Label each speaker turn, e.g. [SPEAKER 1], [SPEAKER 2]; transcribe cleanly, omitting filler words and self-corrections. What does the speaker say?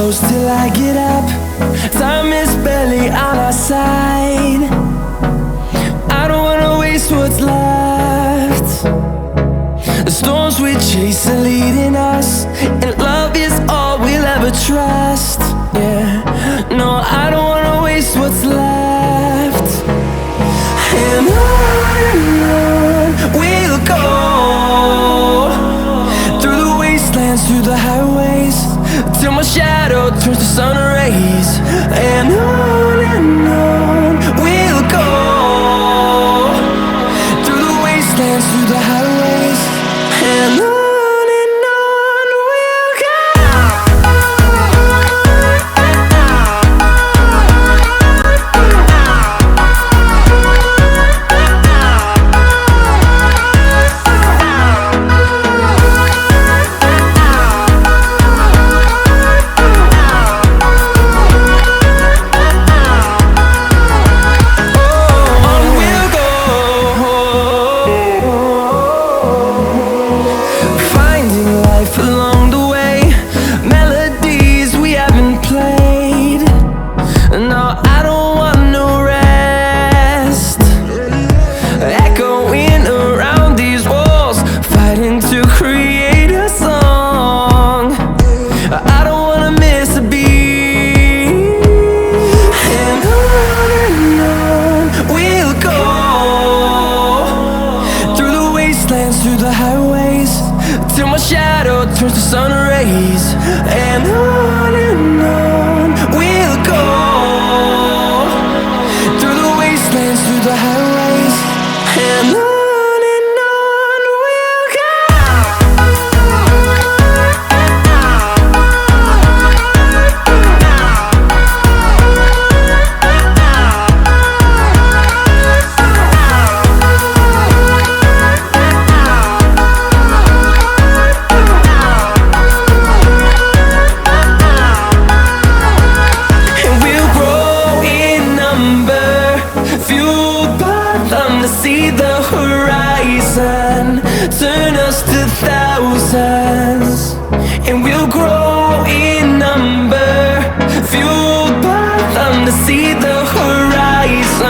[SPEAKER 1] close till I get up. Time is barely on our side. I don't wanna waste what's left. The storms we chase are leading us, and love is all we'll ever trust. Yeah, no, I don't wanna waste what's left. And on we'll go, through the wastelands, through the highways, till my shadow turns to sun rays. And on we'll go, through the wastelands, through the highways, and on. Along the way, melodies we haven't played. No, I don't want no rest. Echoing around these walls, fighting to create a song. I don't wanna miss a beat. And on we'll go, through the wastelands, through the highways, till my shadow turns to sun rays. And on we'll go, through the wastelands, through the highways, and on we'll go. See the horizon turn us to thousands, and we'll grow in number, fueled by them to see the horizon.